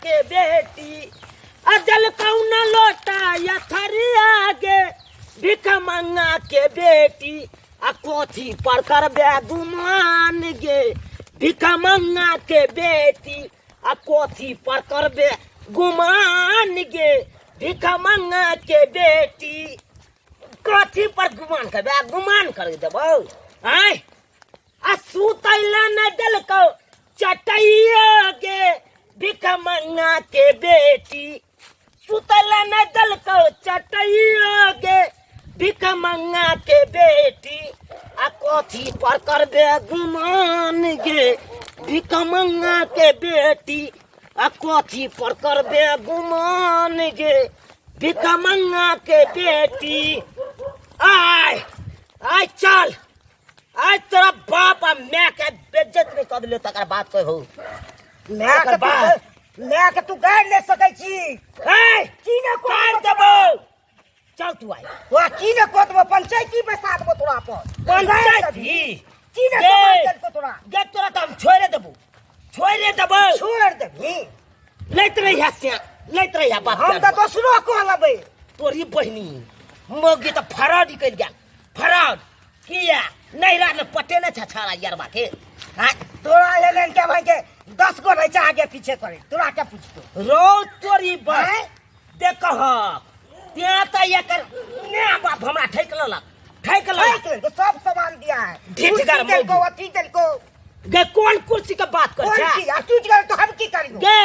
के बेटी अजल कौन लोटा या थरी आगे भिख मंगा के बेटी आ कोथी पर कर गुमान गे भिख मंगा के बेटी आ कोथी पर कर गुमान गे भिख मंगा के बेटी कथी पर गुमान करबे गुमान कर देबो आय आ सुतैला न देलको चटैया गे भिख मंगा के बेटी सुतैला न देलको चटैया गे भिख मंगा के बेटी आ कथी पर करबे गुमान गे भिख मंगा के बेटी आ कथी पर करबे गुमान गे भिख मंगा के बेटी आय आय चल आज तेरा बाप आ मैं के बेइज्जत नहीं कर दिले तकर बात कहो मैं के तू गाड़ ले सकै छी ए की ने काट देबो चल तू आय वा की ने को देबो पंचायती बैसा देबो तोरा पर पंचायती की ने को तोरा गे तोरा त हम छोड़े देबो छोड़ देबी लैत रही हसिया लैत रही बाप हम त दोसरो को लबै तोरी बहिनी मोगी त फराड निकल गया फराड किया नहीं रहने पटे न छछाड़ा यार बाके हां तोरा एलन के भाई के 10 गो रह आगे पीछे करे तोरा क्या पूछतो रो तोरी बह देख त्या त एकर ने बाप हमरा ठेक ललक सब सामान दिया है ढीठगर कुर्सी को अथी दिल को गे कौन कुर्सी के बात कर छा की टूट गल तो हम की करियो गे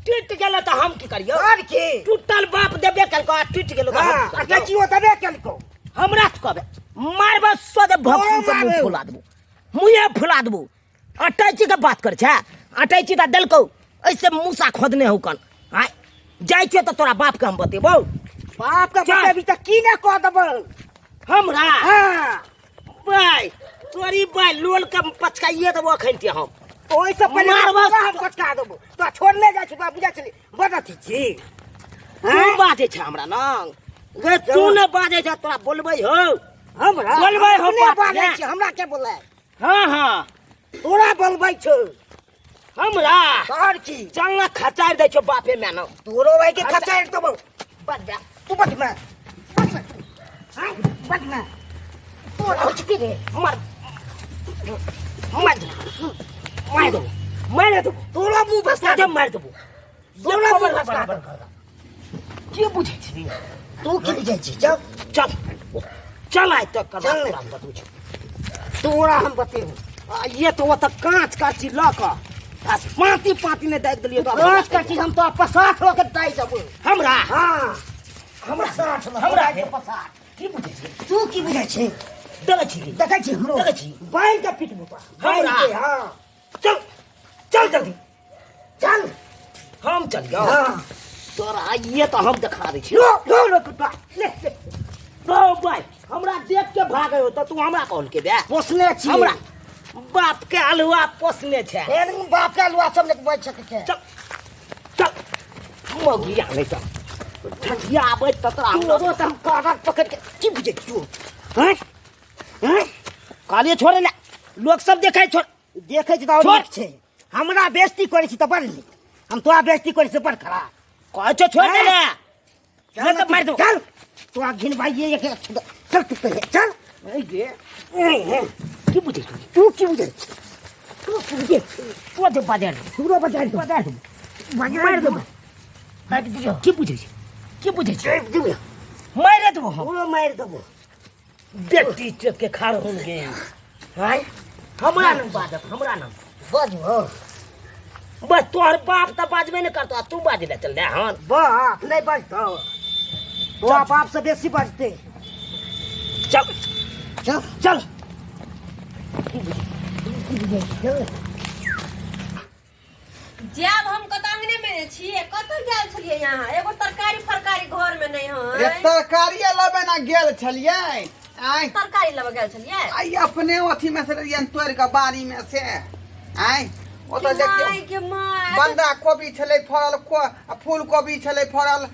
टूट गेल त हम की करियो और की टूटल बाप देबे कल को टूट गेल त हम अटचियो तबे कल को हमरा त कहबे मारबा सदे भक्सु के मुंह फुला देबो मुंहे फुला देबो अटैची के बात कर छा अटैची त देलको ऐसे मूसा खोदने हो कन हाय जाय छ त तोरा बाप के हम बतेबो बाप का बतेबी त की ने कह देबो हमरा हां भाई तोरी भाई लोल के पचकाइए देबो खैनते हम ओइ से पहले हम पचका देबो तो छोड़ने जा छी बाप बुझा चली बदती छी तू बाजे छ हमरा नंग गे तू ने बाजे छ तोरा बोलबै हो हमरा बोलबै हो बाजे छी हमरा के बोले हां हां तोरा बोलबै छ हमरा और की चलना खचार दै छ बापे में न तोरो भाई के खचार देबो बट जा तू बट में हां बट में तोरा हो छी रे मार दो तोरा मुंह फसा दे मार देबो तोरा मुंह फसा के बुझै छी तू की बुझै छी चल चल चल आइ तक का चल। बतू छ तोरा हम बतेबो ये तो त कांच का चीज ल क आ पाती ने दाग देलियो तो कांच का चीज हम तो पसाठ होके दाई देबो हमरा हां हमरा साथ में हमरा के पसाठ की बुझै छी तू की बुझै छी देखै छी देखै छी हमरो देखै छी बैल के पिटबो पा हमरा हां चल चल जल्दी चल हम चल गयो हां तोरा ये तो हम दिखा दै छी लो लो लो कुत्ता ले तो भाई हमरा देख के भागै हो त तू हमरा कौन के बे पोसने छी हमरा बाप के अलुआ पोसने छै एन बाप का लुआ सब ने बैठ सके छै चल चल मगिया नहीं चल ठठिया आबै त तोरा तू रो त हम कागज पकड़ के की बुझै छी तू हैं हैं काले छोड़े ना लोग सब देखे छोड़ देखै छी त और नीक छै हमरा बेइज्जती करै छी त बड़ नीक हम तोरा बेइज्जती करै छी बड़ खराब कह छ छोड़ दे ले मैं तो मार दो चल तोरा घिन भाई ये के चल तू पहले चल नहीं गे की बुझे तू की बुझै छी तू की बुझै छी तू दे बाजार पूरा बजा दे बाजार मार दे काट दियो की बुझे दे मार दो पूरा मार देबो बेटी चुप के खाड़ होंगे हाय हमरा नाम बाजत हमरा नाम बजो बस तोहर बाप त बाजबे नहीं करतो तू बाज ले चल दे हां बाप नहीं बजतो तो बाप से बेसी बजते चल चल चल जब हम कतंगने में छिए कत गेल छलिए यहाँ एगो तरकारी फरकारी घर में नहीं है तरकारी लबे ना गेल छलिए आय तरकारी लबे गेल छलिए आई अपने अथी में से रहियन तोड़ के बाड़ी में से आय ओ तो देखियो माय के माय बंदा कोबी छले फरल फूल कोबी छले फरल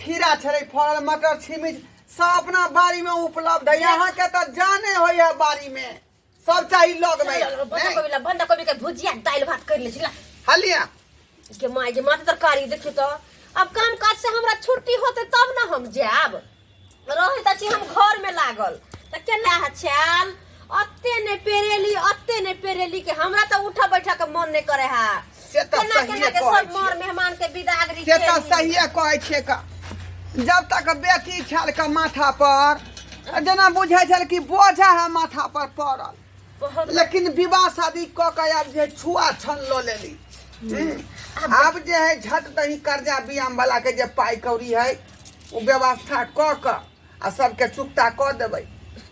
खीरा छले फरल मटर छिमिज सब अपना बाड़ी में उपलब्ध है यहाँ के तो जाने हो है बाड़ी में सब चाहिए लग में बंदा कोबी के भुजिया दाल भात कर ले छिला हलिया के माय के माथे तरकारी देखियो तो अब काम काज से हमरा छुट्टी होते तब ना हम जाब रहे त छी हम घर में लागल त केना है चाल अत्ते ने पेरेली के हमरा तो उठा बैठा के मन नहीं करे है से त केना सही केना के सब मोर मेहमान के बिदागरी से त सही कहै छै का जब तक बेटी छल का माथा पर जना बुझाइ छल कि बोझा है माथा पर पड़ल बहुत लेकिन विवाह शादी क के आब जे छुआ छन लो लेली अब जे है झट दही कर्जा बियाम वाला के जे पाई कौड़ी है वो व्यवस्था क के आ सबके चुकता क देबै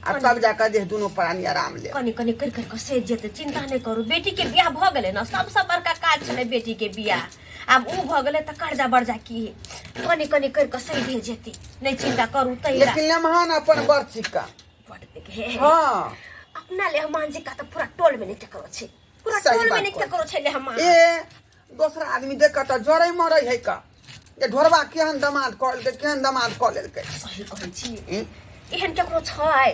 आ तब जाकर जे दोनों प्राणी आराम ले कनी कनी कर कर से जेते चिंता नहीं करू बेटी के बियाह भ गेले ना सबसे बड़का काज छले बेटी के बियाह अब ऊ भ गेले त कर्जा बर्जा की कनी कनी कर के सही दे जेती नहीं चिंता करू तैला लेकिन लम्हान अपन बर्ची का पड़ देखे हाँ अपना ले हमान जी का तो पूरा टोल में नहीं टकरो छे पूरा सही टोल में बात नहीं कहै। टकरो छे ले हमान ए दूसरा आदमी देख के जड़े मरे है का ये ढोरबा केहन दामाद कॉल के केहन दामाद कॉल के सही कहै छी एहन केकरो छै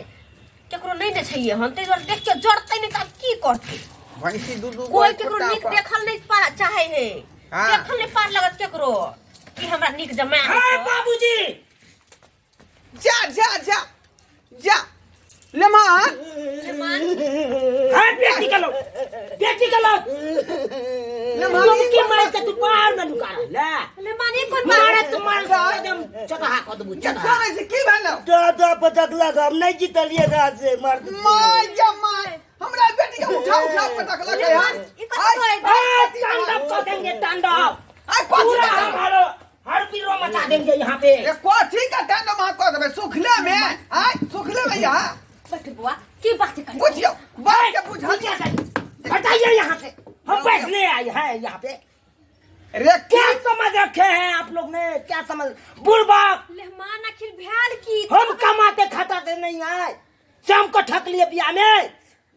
केकरो नहीं ने छै हम ते देख के जड़ते नहीं त की करते भैंसी दूध कोई केकरो निक देखल नहीं पा चाहे है हाँ। देखल नहीं पार लगत केकरो कि हमरा निक जमा हाय बाबूजी जा जा जा जा लम्हान हाय बेटी का लो लम्हान तुम की मार के तू बाहर में लुका ले ले माने कोन मारे तुम्हारे एकदम चटा को दबू चटा कौन से की भेलो दादा पटक लगा हम नहीं जीतलिए रात से मार माय जमाय हमरा बेटी के उठा पटक लगे है ई कत कोई तांडव कर देंगे तांडव आई पाछे पूरा हमारा हर पीरो मचा देंगे यहाँ पे ये कोठी का टांडो मार कर देबे सुखले में आई सुखले में यहां बैठ बुआ की बात कर बुझियो बात के बुझा हटाइए यहाँ से हम बैठने आए हैं यहाँ पे रे क्या समझ रखे हैं आप लोग ने क्या समझ बुर्बाक मेहमान आखिर भ्याल की हम कमाते खाते नहीं आए शाम को ठक लिए बिया में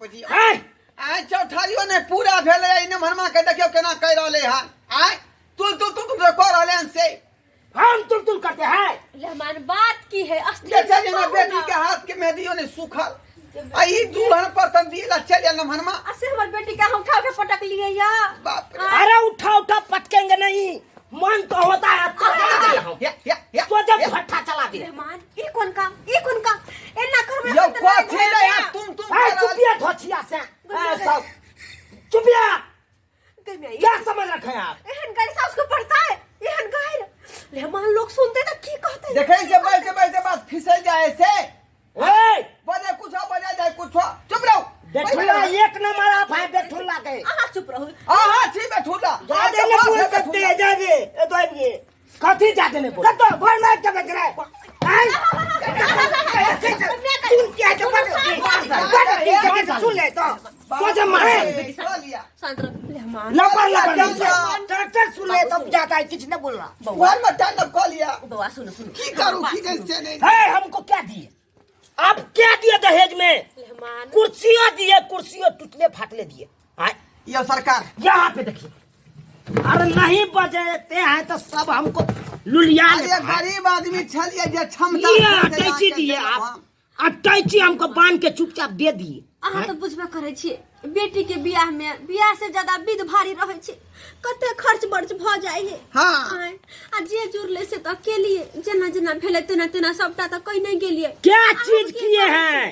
बुझियो हैं आई चौठारियो ने पूरा भेले इने मनमा के देखियो केना कह रहले हन आई तुल कर रहले हन से हम तुल करते हैं मेहमान बात की है असली जैसे जना बेटी के हाथ के मेहंदियों ने सूखल आई दुल्हन पर तन दिला चल न मनमा असे हमर बेटी का उठा के पटक लिए या बाप रे अरे उठा पटकेंगे नहीं मन तो होता है तो चला दिया हूँ या तो जब भट्ठा चला दिया मेहमान ई कोन काम एना कर में यो कोठी ले या तुम चुपिया धोचिया से सब चुपिया क्या समझ रखे हैं आप एहन गाड़ी सास को पड़ता है एहन गाड़ी मेहमान लोग सुनते तो की कहते देखे से बैठे बात फिसल जाए से ओए बजे कुछ बजे जाए कुछ चुप रहो बेठुला एक नंबर आप है बेठुला के आहा चुप रहो हां छी बैठूला जादे ने बोल सकते हैं जादे ए दोइए कथी जाते नहीं बोल तो घर में क्या बज रहा है सुन क्या सुन ले तो जब मारे शांत रहो मेहमान लबर ट्रैक्टर सुन ले तब जाता है कुछ नहीं बोल रहा घर में टांडव कह लिया बउआ सुनो की करूं की कैसे नहीं है हमको क्या दिए आप क्या दिए दहेज में मेहमान कुर्सियां दिए कुर्सियां टूटने फाटले दिए आए ये सरकार यहाँ पे देखिए अरे नहीं बजते हैं तो सब हमको लुलिया ये गरीब आदमी छलिए जे क्षमता ये से अटैची आके दिए देलहुँ। आप अटैची हमको बांध के चुपचाप दे दिए अहाँ तो बुझबे करे छिए बेटी के बियाह में बियाह से ज्यादा विध भारी रहे छै कते खर्च बर्च भ जाय है हाँ आ जे जुड़ले से तो अकेलिए जना जना भेले तेना तेना सबटा तो कहीं नहीं गेलिए क्या चीज किए हैं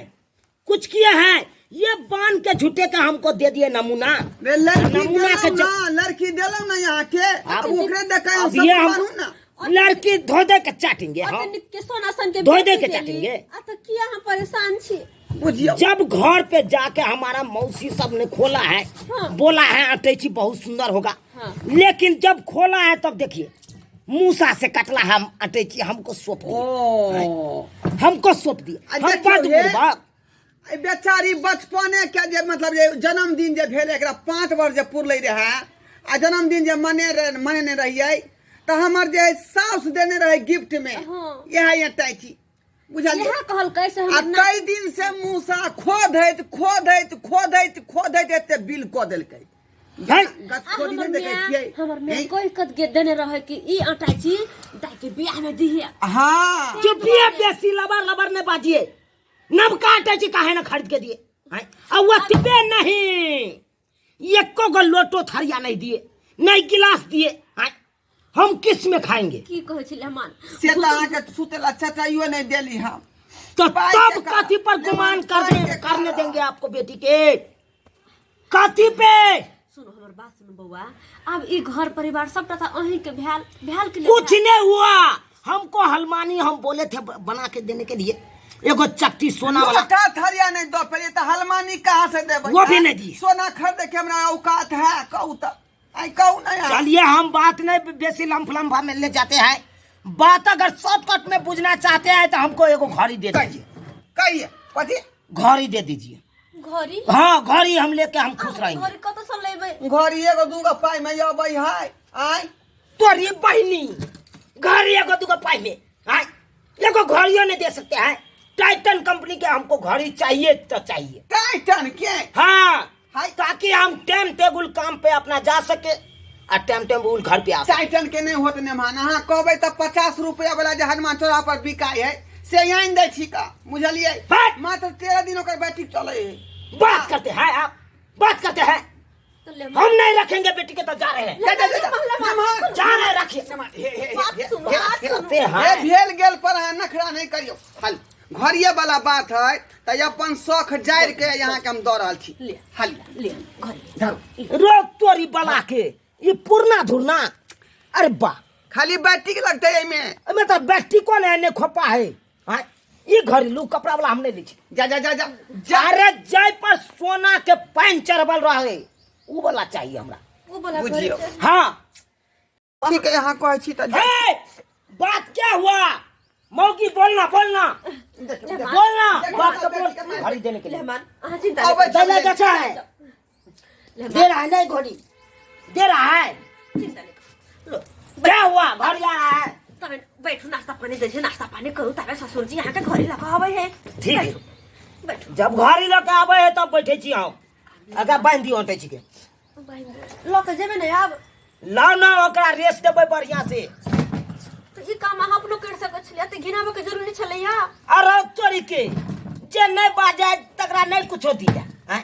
कुछ किए हैं ये बांध के झूठे का हमको दे दिए नमूना रे लड़की नमूना के देलहुँ ना लड़की देलहुँ ना यहाँ के अब ओकरे देखे हम अब सब ये हम बनू ना लड़की धो दे के चाटेंगे हम अतनिक के सोना सन के धोई दे बेटी के चाटेंगे। आ तो किया हम परेशान छी बुझियो जब घर पे जाके हमारा मौसी सब ने खोला है हाँ। बोला है अटैची बहुत सुंदर होगा हाँ। लेकिन जब खोला है तब देखिए मूसा से कटला हम अटैची हमको सौंप दिया ओ हमको सौंप दिया हम देखियो बात हे, बुड़बक ए बेचारी बचपने के जे मतलब जे जन्मदिन जे भेल एकरा 5 वर्ष जे पुरले रहे आ जन्मदिन जे मने रहिए तो हमर जे साउस देने रहे गिफ्ट में हाँ। यह अटैची बुझलिए यह कहल कैसे आ हम कई दिन से मूसा खोदैत एते बिल क देलकै है गछखोरी नहीं देखे छियै हमर में कोई कत के देने रहे कि ई अटाची दाई के बियाह में दिए हाँ चुपिए बेसी लबर ने बाजिए नबका अटैची काहे ना खरीद के दिए हैं? और वो तिबे नहीं एको गो लोटो थरिया नहीं दिए नहीं गिलास दिए। आय, हम किस में खाएंगे? की कहै छी मेहमान से तो अहाँ के सुतेला चटाइयो नहीं देली हम। तो पाई तब के का- कथी पर गुमान पाई के का- करने देंगे आपको बेटी के? कथी पे? सुनो हमर बात सुनो बउआ, अब ई घर परिवार सबटा त अहीं के भैल भैल के लिए कुछ नहीं हुआ। हमको हलमानी हम बोले थे बना के देने के लिए, एगो चट्टी सोना वाला, लोटा थरिया नहीं दो पहले तो हलमानी कहाँ से देबै? वो भी नहीं दी। सोना खरीदे के हमरा औकात है कहू तो आई कहू नहीं है। चलिए हम बात नहीं बेसी लम्फा में ले जाते हैं। बात अगर शॉर्टकट में बुझना चाहते हैं तो हमको एगो घड़ी दे दीजिए। कहिए कथी? घड़ी दे दीजिए। घरी हाँ घड़ी हम लेके हम खुश रहेंगे। घरी कत से लेबै? घड़ी एगो दूगो पाई में अबै है आई तोरी बहनी घड़ी एगो दूगो पाई में आय, एगो घड़ियों नहीं दे सकते हैं। टाइटन कंपनी के हमको घड़ी चाहिए तो चाहिए। टाइटन के हाँ हाय ताकि हम टाइम टेबल काम पे अपना जा सके और टाइम टेबल घर पे आ सके। टाइटन के नहीं होत ने मान अहाँ कहबै तो 50 रुपया वाला जे हनुमान चौरा पर बिकाय है से आइन दै छी का बुझलिए? हट! मात्र 13 दिन ओकर बैटरी चले है। बात करते हैं आप, बात करते हैं। तो ले हम नहीं रखेंगे बेटी के तो जा रहे हैं। जा रहे हैं रखिए। बात सुनो करते हे हैं। भेल गेल पर अहाँ नखरा नहीं करियो। हल घरिये वाला बात है तो अपन शौख जाड़ के यहाँ के हम दऽ रहल छी। ले हल ले घरी रोक तोरी बला के ये पुरना धुरना। अरे वाह, खाली बैटरी के लगते है में। मैं तो बेटी को नहीं खोपा है। हाँ, ये घरेलू कपड़ा वाला हमने ली। जा जा जा जा जा अरे जय पर सोना के पैंचर बल रहे वो वाला चाहिए हमरा। वो बोला बुझियो। घरी हाँ ठीक है यहाँ कहै छी तो जा। हे, बात क्या हुआ? मौगी बोलना बोलना बोलना। बात का बोल घड़ी देने के लिए मेहमान अहाँ चिंता अब नहीं दे अच्छा है। दे रहा है नहीं घड़ी दे रहा है। चिंता नहीं लो क्या हुआ? घड़ी आ रहा है। तब बैठो नाश्ता पानी दे छी, नाश्ता पानी करू तबे ससुर जी यहाँ के घरी लगा आबै है। ठीक है। बैठो जब घड़ी लेके आवे है तब बैठे छी हम। अगर बांध दियो हटे छी के लो के जेबे नहीं आब लाओ ना ओकरा रेस्ट देबै बढ़िया से। तो ई काम अहाँ अपनो कर सकै छलियै त गिनाबे के जरूरी छलैया। अरे चोरी के जे नहीं बाजे तकरा नहीं कुछो दिया हैं।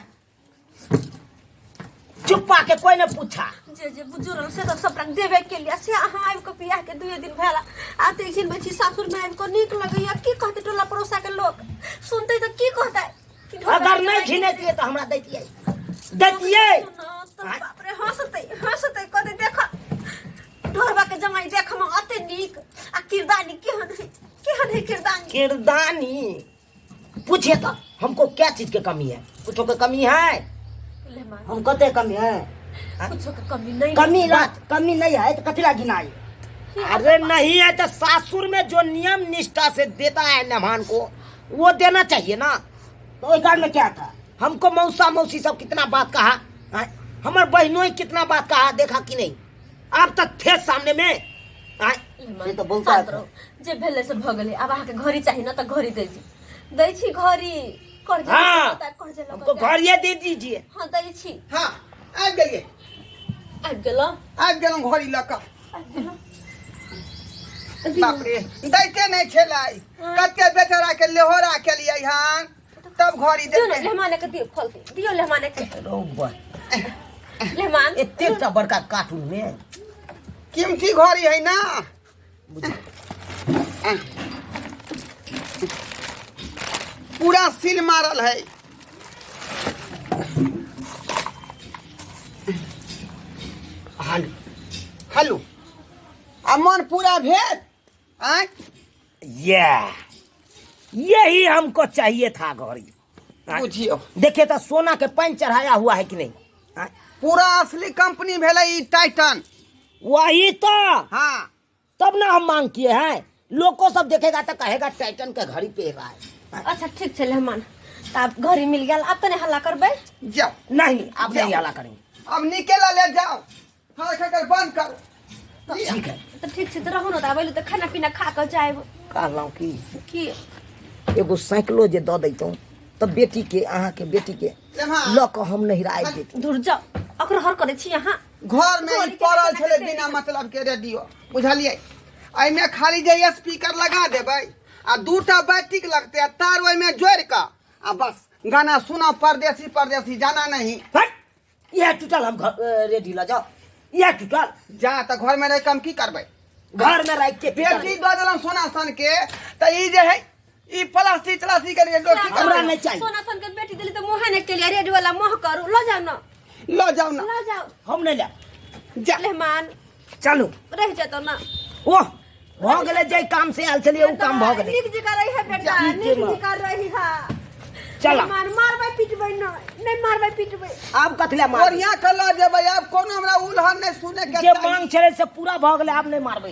चुप्पा के कोई ने पूछा जे बुजुर्ग से तो सबटा देबे के लिए से अहाँ आबि के बियाह के 2 दिन भेला आते दिन बेची सासुर में आबि के नीक लगैया। की कहते टोला पड़ोसा के लोग सुनते तो की कहते कि अगर नहीं खिने दिए तो हमरा दैतिए दैतिए। तो बाप रे हंसते हंसते कहते देख ढोरबा के जमाई देख में अते नीक आ किरदानी केहन है किरदानी। किरदानी पूछिए तो हमको क्या चीज की कमी है? कुछ के कमी है? लेमान हम कहते कमी है? कुछ के कमी नहीं कमी नहीं है तो कथी ला गिनाई? अरे नहीं है तो सासुर में जो नियम निष्ठा से देता है मेहमान को वो देना चाहिए ना। तो एक में क्या था? हमको मौसा मौसी सब कितना बात कहा, हमारे बहनों ही कितना बात कहा, देखा कि नहीं? आप तक थे सामने में। ये तो बोलता है जे भेले से भ गेले। अब अहाँ के घड़ी चाहिए ना तो घड़ी दै छी घड़ी कर जे हाँ, कर जे हमको घर ये दे दीजिए। हां दै छी। हाँ आबि गेलिए आबि गेलौं घड़ी लऽ कऽ। बाप रे दैते नहीं छेलै। कते बेचारा के लेहोरा केलिए हन तब घड़ी दियो देते। ना लेमाने के दियो फल के दियो लेमाने के। लेमान इतना बड़का कार्टून में कीमती घड़ी है ना। पूरा सील मारल है। हेलो अमन पूरा भेल आय यही हमको चाहिए था घड़ी। बुझियो देखिए तो सोना के पैन चढ़ाया हुआ है कि नहीं? पूरा असली कंपनी भेलै ई टाइटन। वही तो हाँ तब ना हम मांग किए हैं। लोग को सब देखेगा तो कहेगा टाइटन के घड़ी पे रहा है। अच्छा ठीक छे लेमान तब घड़ी मिल गेल। अब तने हल्ला करबे जाओ। नहीं आप नहीं हला करेंगे। अब निकेला ले जाओ। हाँ खकर बंद करो। ठीक है तो ठीक छे तो रहू ना तब तो खाना पीना खा के जाएब कहलौं की एगो साइकिलो जे दऽ दैतौं तब बेटी के अहाँ के बेटी के लऽ कऽ हम नहीं राय देती। दूर जाओ अग्रहर करे छी यहाँ। घर में ई पड़ल छले बिना मतलब के रेडियो बुझलिए। एमे खाली जे स्पीकर लगा देबै आ दूटा बैटरी लगते आ तार ओइ में जोड़ के आ बस गाना सुना परदेसी परदेसी जाना नहीं। हट, यह टूटल हम रेडी ला जाओ। ये टूटल जा त घर में रह कम की करबै घर में रख के बेटी दऽ देलहुँ सोना सन के त ई जे है ई प्लास्टिक तलास्टिक के लिए की हमरा करबै नहीं चाहिए। सोना सन के बेटी दिली तो मोहे ने के लिए रेड वाला मोह करू लो जाओ ना लो जाओ ना लो जाओ हम नहीं ले जा मेहमान चलो रह जातो ना ओह हो गेले जे काम से आल चलिए वो काम भ गेले निक जगह रही है बेटा ठीक है, निक माँ। जगह रही है चला मारबै पिटबै नहीं मारबै पिटबै आप कथले मार बढ़िया कल जेबै अब कोनो हमरा उल्हन नहीं सुने के जे चाही। मांग छले से पूरा भ गेले आप नहीं मारबे।